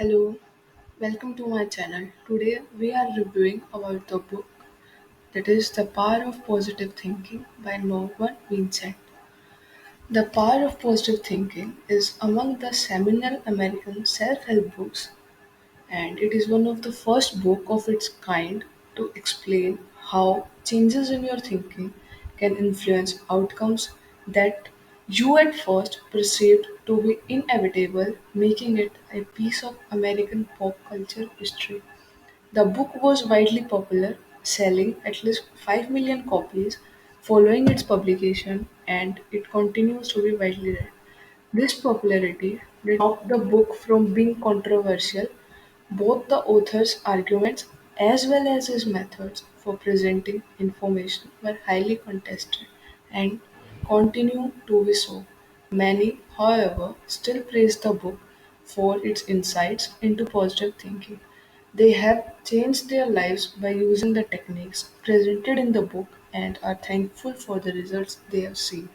Hello, welcome to my channel. Today we are reviewing about the book that is The Power of Positive Thinking by Norman Vincent. The Power of Positive Thinking is among the seminal American self-help books, and it is one of the first book of its kind to explain how changes in your thinking can influence outcomes that you at first perceived to be inevitable, making it a piece of American pop culture history. The book was widely popular, selling at least 5 million copies following its publication, and it continues to be widely read. This popularity did not stop the book from being controversial. Both the author's arguments as well as his methods for presenting information were highly contested and continue to be so. Many, however, still praise the book for its insights into positive thinking. They have changed their lives by using the techniques presented in the book and are thankful for the results they have seen.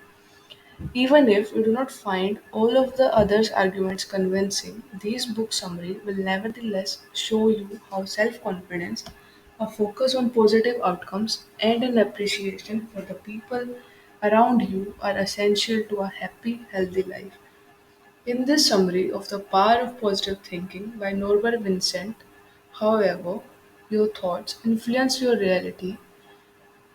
Even if you do not find all of the others' arguments convincing, these book summary will nevertheless show you how self-confidence, a focus on positive outcomes, and an appreciation for the people around you are essential to a happy, healthy life. In this summary of the power of positive thinking by Norbert Vincent, however, your thoughts influence your reality,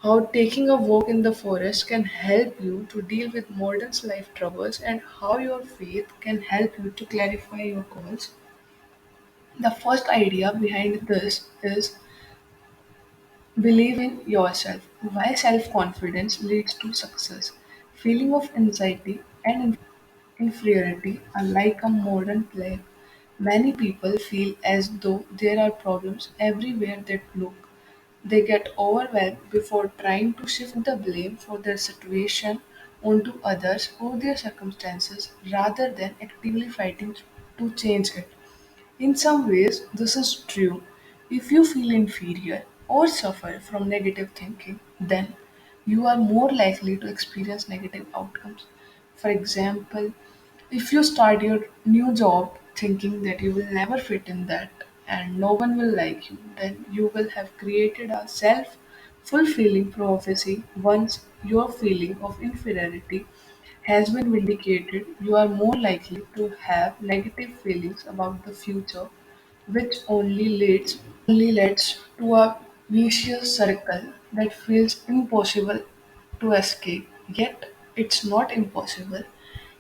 how taking a walk in the forest can help you to deal with modern life troubles, and how your faith can help you to clarify your goals. The first idea behind this is believe in yourself. Why self confidence leads to success. Feeling of anxiety and inferiority are like a modern plague. Many people feel as though there are problems everywhere they look. They get overwhelmed before trying to shift the blame for their situation onto others or their circumstances rather than actively fighting to change it. In some ways, this is true. If you feel inferior or suffer from negative thinking, then you are more likely to experience negative outcomes. For example, if you start your new job thinking that you will never fit in that and no one will like you, then you will have created a self fulfilling prophecy. Once your feeling of inferiority has been vindicated, you are more likely to have negative feelings about the future, which only leads to a vicious circle that feels impossible to escape. Yet, it's not impossible.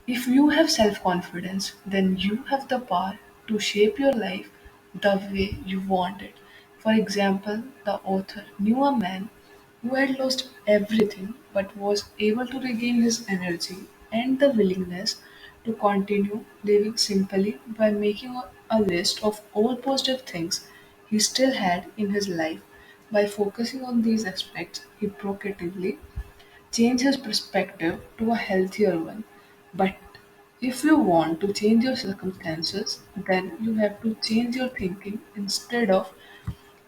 If you have self confidence, then you have the power to shape your life the way you want it. For example, the author knew a man who had lost everything but was able to regain his energy and the willingness to continue living simply by making a list of all positive things he still had in his life. By focusing on these aspects, he proactively change his perspective to a healthier one. But if you want to change your circumstances, then you have to change your thinking instead of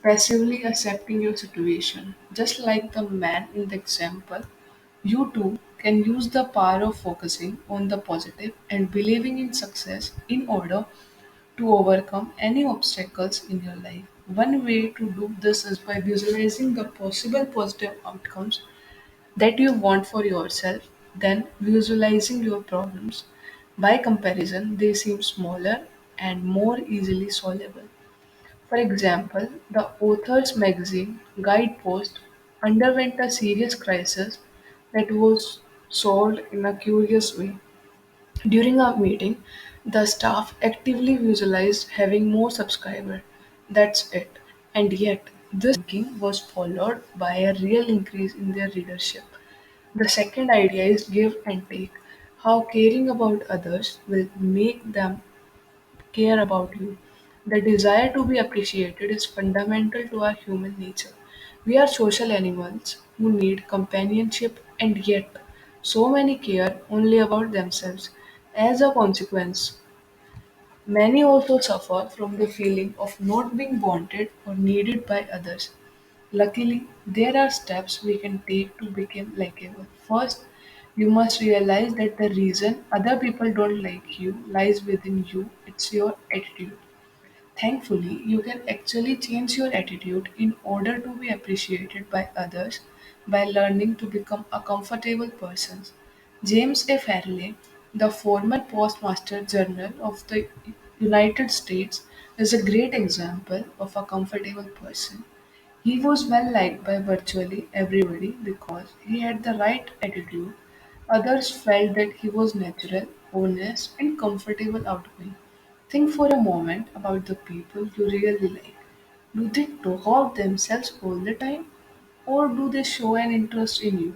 passively accepting your situation. Just like the man in the example, you too can use the power of focusing on the positive and believing in success in order to overcome any obstacles in your life. One way to do this is by visualizing the possible positive outcomes that you want for yourself, then visualizing your problems. By comparison, they seem smaller and more easily solvable. For example, the author's magazine guidepost underwent a serious crisis that was solved in a curious way. During our meeting, the staff actively visualized having more subscribers. That's it. And yet, this thinking was followed by a real increase in their readership. The second idea is give and take. How caring about others will make them care about you. The desire to be appreciated is fundamental to our human nature. We are social animals who need companionship, and yet, so many care only about themselves. As a consequence, many also suffer from the feeling of not being wanted or needed by others. Luckily, there are steps we can take to become likable. First, you must realize that the reason other people don't like you lies within you, it's your attitude. Thankfully, you can actually change your attitude in order to be appreciated by others by learning to become a comfortable person. James A. Farley, the former Postmaster General of the United States, is a great example of a comfortable person. He was well liked by virtually everybody because he had the right attitude. Others felt that he was natural, honest, and comfortable outgoing. Think for a moment about the people you really like. Do they talk of themselves all the time? Or do they show an interest in you?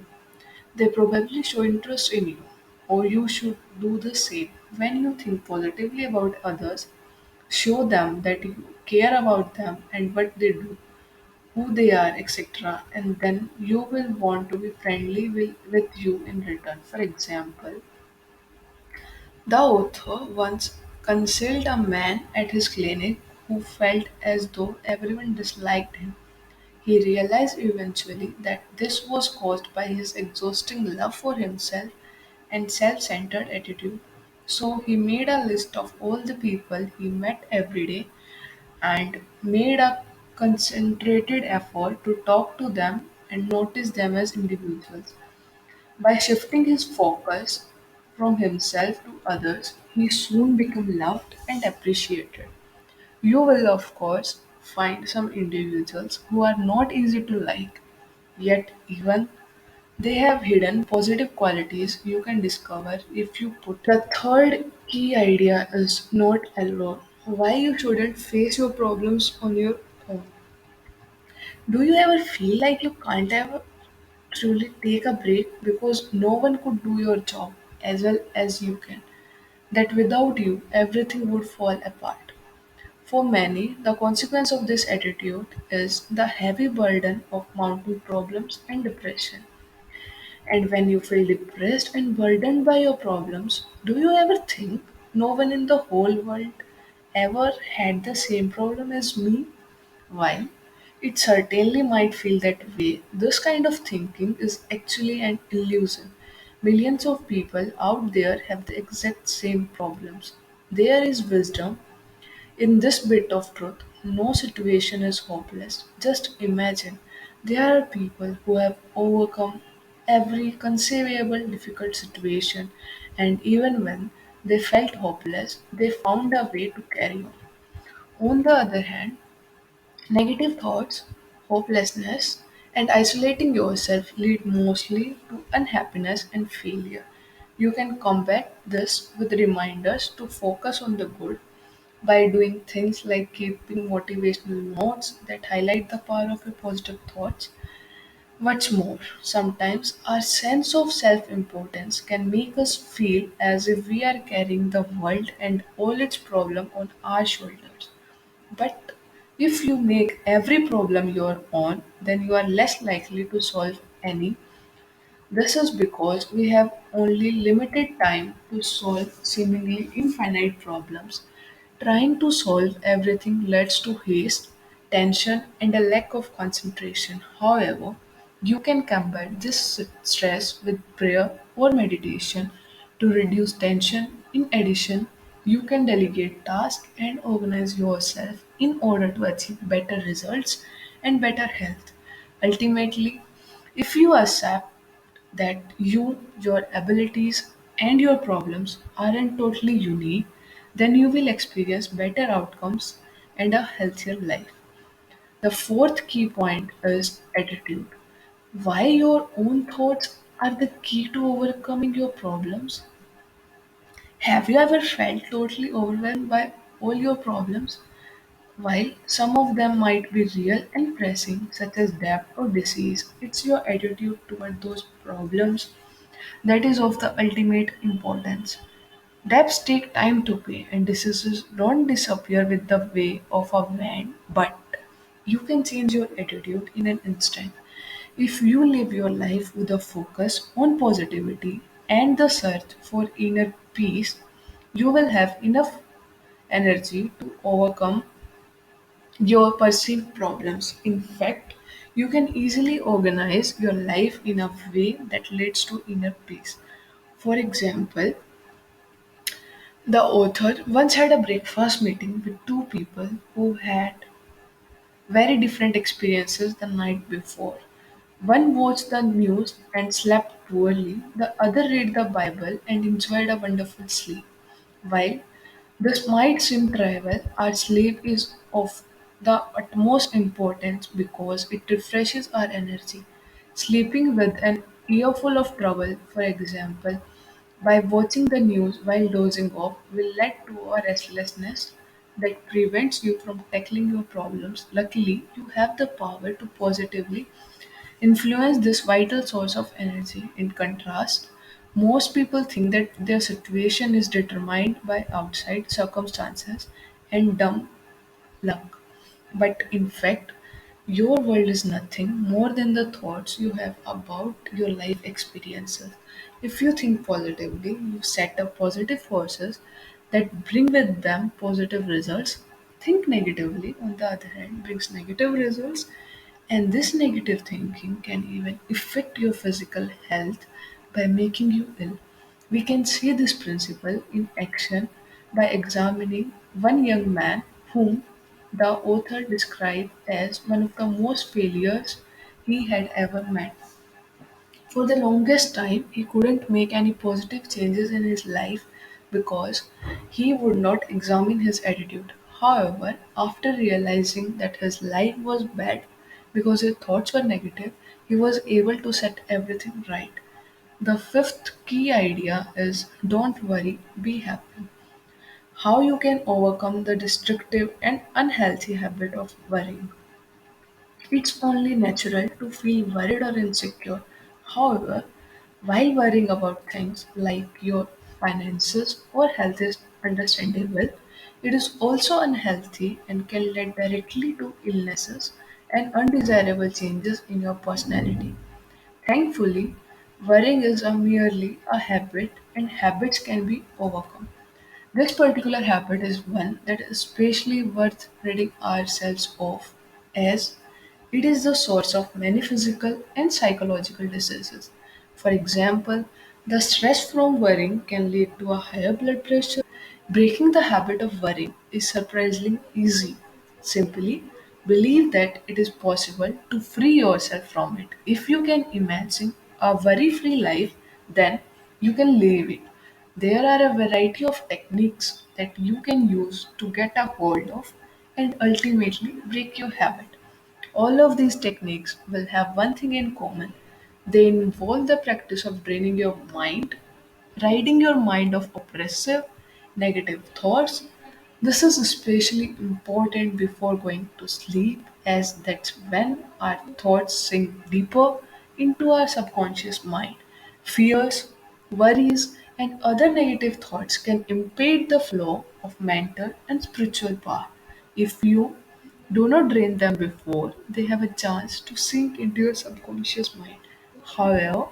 They probably show interest in you. Or you should do the same. When you think positively about others, show them that you care about them and what they do, who they are, etc. And then you will want to be friendly with you in return. For example, the author once consulted a man at his clinic who felt as though everyone disliked him. He realized eventually that this was caused by his exhausting love for himself and self centered attitude. So he made a list of all the people he met every day and made a concentrated effort to talk to them and notice them as individuals. By shifting his focus from himself to others, he soon became loved and appreciated. You will, of course, find some individuals who are not easy to like, yet, even they have hidden positive qualities you can discover if you put. The third key idea is not alone. Why you shouldn't face your problems on your own. Do you ever feel like you can't ever truly take a break because no one could do your job as well as you can? That without you, everything would fall apart. For many, the consequence of this attitude is the heavy burden of mounting problems and depression. And when you feel depressed and burdened by your problems, do you ever think no one in the whole world ever had the same problem as me? While it certainly might feel that way, this kind of thinking is actually an illusion. Millions of people out there have the exact same problems. There is wisdom in this bit of truth. No situation is hopeless. Just imagine there are people who have overcome every conceivable difficult situation, and even when they felt hopeless, they found a way to carry on. On the other hand, negative thoughts, hopelessness, and isolating yourself lead mostly to unhappiness and failure. You can combat this with reminders to focus on the good by doing things like keeping motivational notes that highlight the power of your positive thoughts. What's more, sometimes our sense of self importance can make us feel as if we are carrying the world and all its problems on our shoulders. But if you make every problem your own, then you are less likely to solve any. This is because we have only limited time to solve seemingly infinite problems. Trying to solve everything leads to haste, tension, and a lack of concentration. However, you can combat this stress with prayer or meditation to reduce tension. In addition, you can delegate tasks and organize yourself in order to achieve better results and better health. Ultimately, if you accept that you, your abilities, and your problems aren't totally unique, then you will experience better outcomes and a healthier life. The fourth key point is attitude. Why your own thoughts are the key to overcoming your problems? Have you ever felt totally overwhelmed by all your problems? While some of them might be real and pressing, such as debt or disease, it's your attitude toward those problems that is of the ultimate importance. Debts take time to pay, and diseases don't disappear with the wave of a wand, but you can change your attitude in an instant. If you live your life with a focus on positivity and the search for inner peace, you will have enough energy to overcome your perceived problems. In fact, you can easily organize your life in a way that leads to inner peace. For example, The author once had a breakfast meeting with two people who had very different experiences the night before. One watched the news and slept poorly, the other read the Bible and enjoyed a wonderful sleep. While this might seem trivial, our sleep is of the utmost importance because it refreshes our energy. Sleeping with an earful of trouble, for example, by watching the news while dozing off, will lead to a restlessness that prevents you from tackling your problems. Luckily, you have the power to positively influence this vital source of energy. In contrast, most people think that their situation is determined by outside circumstances and dumb luck. But in fact, your world is nothing more than the thoughts you have about your life experiences. If you think positively, you set up positive forces that bring with them positive results. Think negatively, on the other hand, brings negative results, and this negative thinking can even affect your physical health by making you ill. We can see this principle in action by examining one young man whom the author described as one of the most failures he had ever met. For the longest time, he couldn't make any positive changes in his life because he would not examine his attitude. However, after realizing that his life was bad because his thoughts were negative, he was able to set everything right. The fifth key idea is don't worry, be happy. How you can overcome the destructive and unhealthy habit of worrying. It's only natural to feel worried or insecure. However, while worrying about things like your finances or health is understandable, it is also unhealthy and can lead directly to illnesses and undesirable changes in your personality. Thankfully, worrying is merely a habit and habits can be overcome. This particular habit is one that is especially worth ridding ourselves of, as it is the source of many physical and psychological diseases. For example, the stress from worrying can lead to a higher blood pressure. Breaking the habit of worrying is surprisingly easy. Simply believe that it is possible to free yourself from it. If you can imagine a worry free life, then you can live it. There are a variety of techniques that you can use to get a hold of and ultimately break your habit. All of these techniques will have one thing in common. They involve the practice of draining your mind, ridding your mind of oppressive, negative thoughts. This is especially important before going to sleep, as that's when our thoughts sink deeper into our subconscious mind. Fears, worries, and other negative thoughts can impede the flow of mental and spiritual power. If you do not drain them before they have a chance to sink into your subconscious mind. However,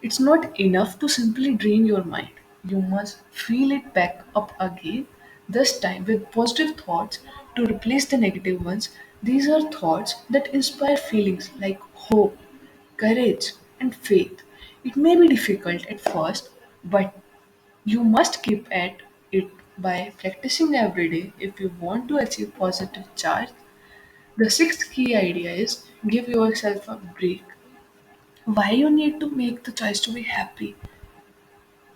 it's not enough to simply drain your mind. You must fill it back up again, this time with positive thoughts to replace the negative ones. These are thoughts that inspire feelings like hope, courage, and faith. It may be difficult at first, but you must keep at it by practicing every day if you want to achieve positive charge. The sixth key idea is give yourself a break. Why you need to make the choice to be happy?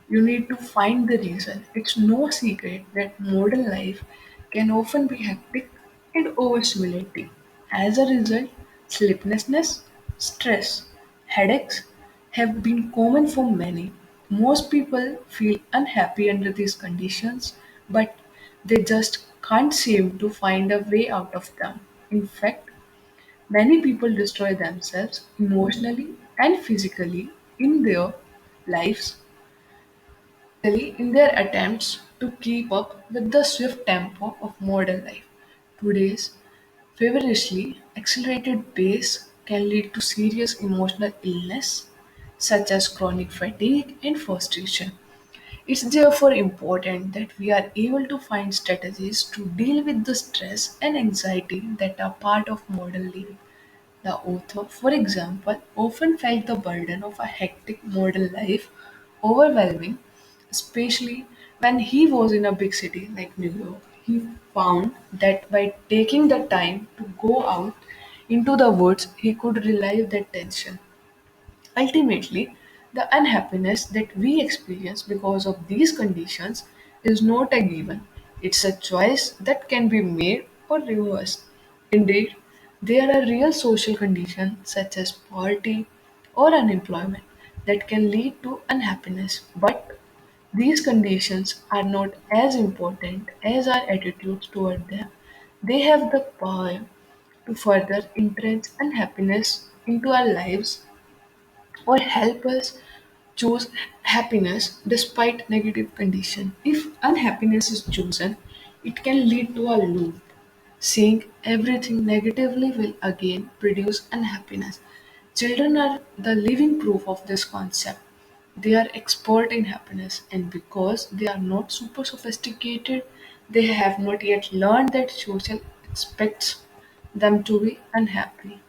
You need to find the reason. It's no secret that modern life can often be hectic and overstimulating. As a result, sleeplessness, stress, headaches have been common for many. Most people feel unhappy under these conditions, but they just can't seem to find a way out of them. In fact, many people destroy themselves emotionally and physically in their lives in their attempts to keep up with the swift tempo of modern life. Today's feverishly accelerated pace can lead to serious emotional illness such as chronic fatigue and frustration. It's therefore important that we are able to find strategies to deal with the stress and anxiety that are part of modern living. The author, for example, often felt the burden of a hectic modern life overwhelming, especially When he was in a big city like New York, he found that by taking the time to go out into the woods, he could relieve that tension. Ultimately, the unhappiness that we experience because of these conditions is not a given. It's a choice that can be made or reversed. Indeed, there are real social conditions such as poverty or unemployment that can lead to unhappiness. But these conditions are not as important as our attitudes toward them. They have the power to further entrench unhappiness into our lives or help us choose happiness despite negative condition. If unhappiness is chosen, it can lead to a loop. Seeing everything negatively will again produce unhappiness. Children are the living proof of this concept. They are expert in happiness, and because they are not super sophisticated, they have not yet learned that social expects them to be unhappy.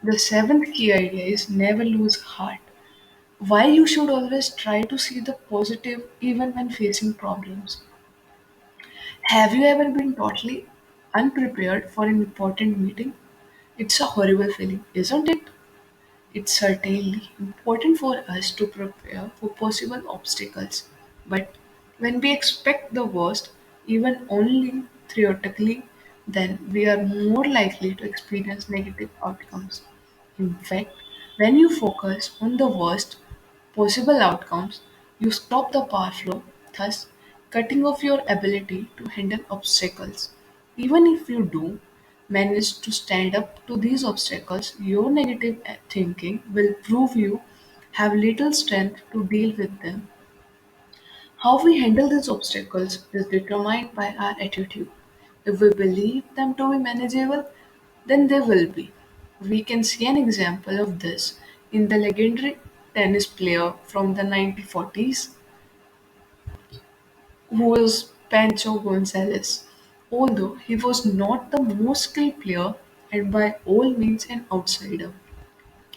The seventh key idea is never lose heart. Why you should always try to see the positive even when facing problems. Have you ever been totally unprepared for an important meeting? It's a horrible feeling, isn't it? It's certainly important for us to prepare for possible obstacles, but when we expect the worst, even only theoretically, then we are more likely to experience negative outcomes. In fact, when you focus on the worst possible outcomes, you stop the power flow, thus cutting off your ability to handle obstacles. Even if you do manage to stand up to these obstacles, your negative thinking will prove you have little strength to deal with them. How we handle these obstacles is determined by our attitude. If we believe them to be manageable, then they will be. We can see an example of this in the legendary tennis player from the 1940s who was Pancho Gonzalez. Although he was not the most skilled player and by all means an outsider,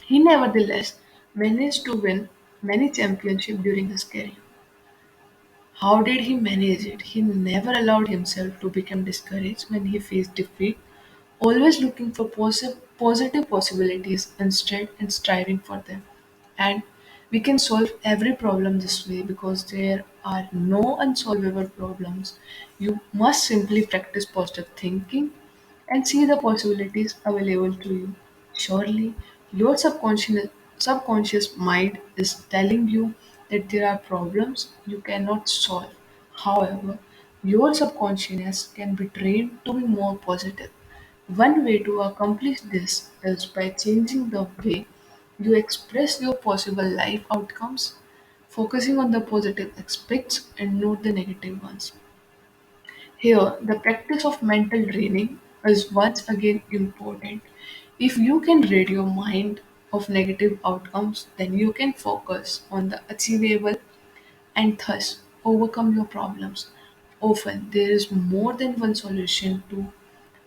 he nevertheless managed to win many championships during his career. How did he manage it? He never allowed himself to become discouraged when he faced defeat, always looking for positive possibilities instead and striving for them. And we can solve every problem this way because there are no unsolvable problems. You must simply practice positive thinking and see the possibilities available to you. Surely, your subconscious mind is telling you that there are problems you cannot solve. However, your subconscious can be trained to be more positive. One way to accomplish this is by changing the way you express your possible life outcomes, focusing on the positive aspects and not the negative ones. Here, the practice of mental training is once again important. If you can rid your mind of negative outcomes, then you can focus on the achievable and thus overcome your problems. Often, there is more than one solution to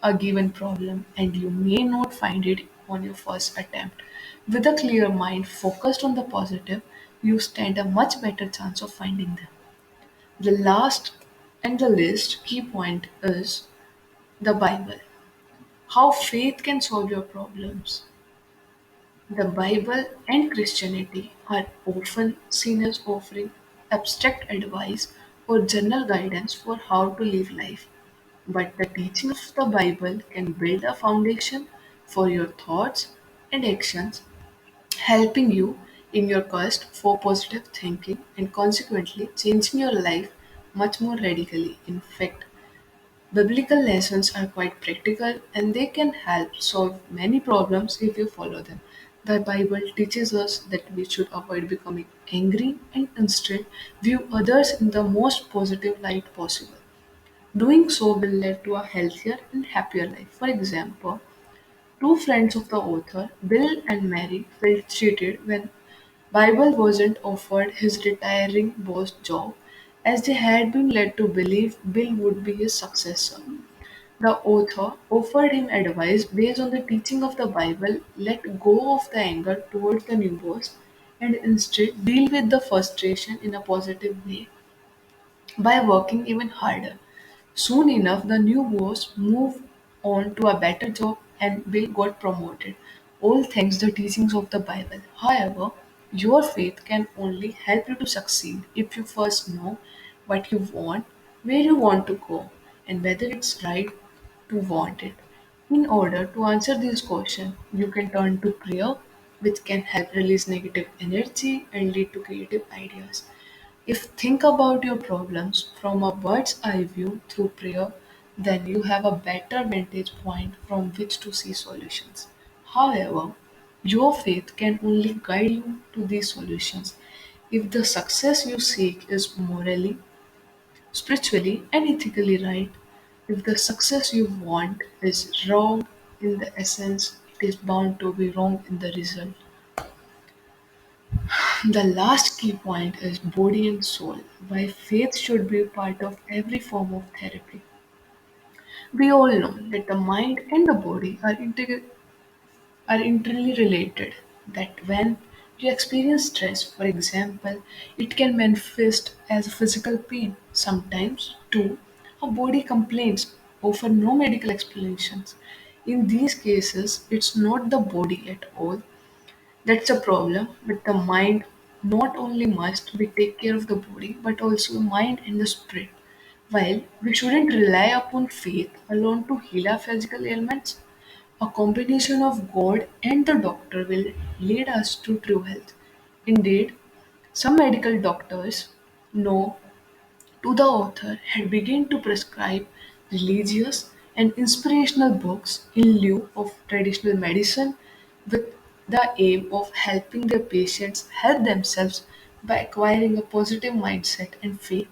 a given problem, and you may not find it on your first attempt. With a clear mind focused on the positive, you stand a much better chance of finding them. The last and the least key point is the Bible. How faith can solve your problems. The Bible and Christianity are often seen as offering abstract advice or general guidance for how to live life. But the teaching of the Bible can build a foundation for your thoughts and actions, helping you in your quest for positive thinking and consequently changing your life much more radically. In fact, biblical lessons are quite practical and they can help solve many problems if you follow them. The Bible teaches us that we should avoid becoming angry and instead view others in the most positive light possible. Doing so will lead to a healthier and happier life. For example, two friends of the author, Bill and Mary, felt cheated when Bible wasn't offered his retiring boss job as they had been led to believe Bill would be his successor. The author offered him advice based on the teaching of the Bible, let go of the anger towards the new boss and instead deal with the frustration in a positive way. by working even harder. Soon enough, the new boss moved on to a better job and Bill got promoted. All thanks the teachings of the Bible. However, your faith can only help you to succeed if you first know what you want, where you want to go, and whether it's right to want it. In order to answer these questions, you can turn to prayer, which can help release negative energy and lead to creative ideas. If think about your problems from a bird's eye view through prayer, then you have a better vantage point from which to see solutions. However, your faith can only guide you to these solutions. If the success you seek is morally, spiritually, and ethically right, if the success you want is wrong in the essence, it is bound to be wrong in the result. The last key point is body and soul, why faith should be part of every form of therapy. We all know that the mind and the body are intimately related. That when you experience stress, for example, it can manifest as physical pain. Sometimes, too, a body complaints offer no medical explanations. In these cases, it's not the body at all that's a problem, but the mind not only must we take care of the body, but also the mind and the spirit. While we shouldn't rely upon faith alone to heal our physical ailments, a combination of God and the doctor will lead us to true health. Indeed, some medical doctors know to the author had begun to prescribe religious and inspirational books in lieu of traditional medicine with the aim of helping their patients help themselves by acquiring a positive mindset and faith.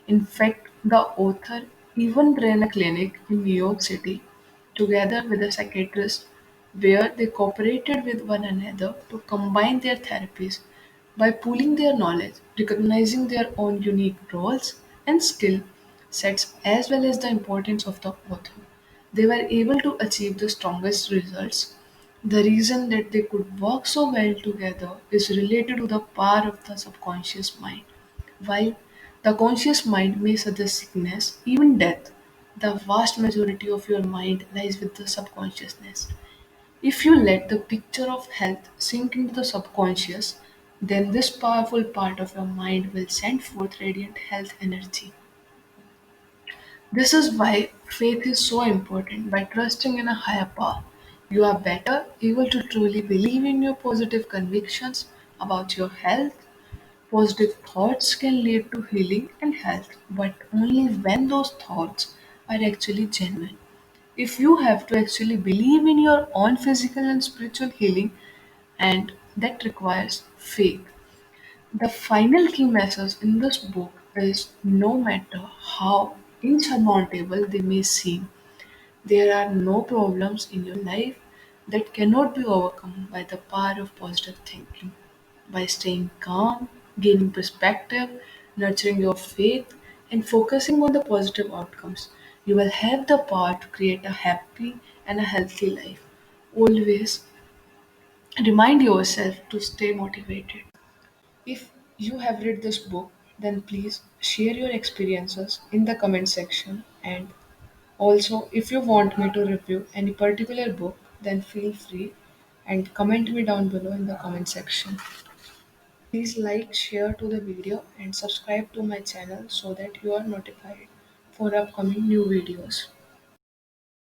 In fact, the author even ran a clinic in New York City together with a psychiatrist where they cooperated with one another to combine their therapies by pooling their knowledge, recognizing their own unique roles and skill sets, as well as the importance of the author. They were able to achieve the strongest results. The reason that they could work so well together is related to the power of the subconscious mind. While the conscious mind may suggest sickness, even death, the vast majority of your mind lies with the subconsciousness. If you let the picture of health sink into the subconscious, then this powerful part of your mind will send forth radiant health energy. This is why faith is so important. By trusting in a higher power, you are better able to truly believe in your positive convictions about your health. Positive thoughts can lead to healing and health, but only when those thoughts are actually genuine. If you have to actually believe in your own physical and spiritual healing, and that requires faith. The final key message in this book is no matter how insurmountable they may seem, there are no problems in your life that cannot be overcome by the power of positive thinking. By staying calm, gaining perspective, nurturing your faith, and focusing on the positive outcomes, you will have the power to create a happy and a healthy life. Always remind yourself to stay motivated. If you have read this book, then please share your experiences in the comment section. And also, if you want me to review any particular book, then feel free and comment me down below in the comment section. Please like, share to the video and subscribe to my channel so that you are notified for upcoming new videos.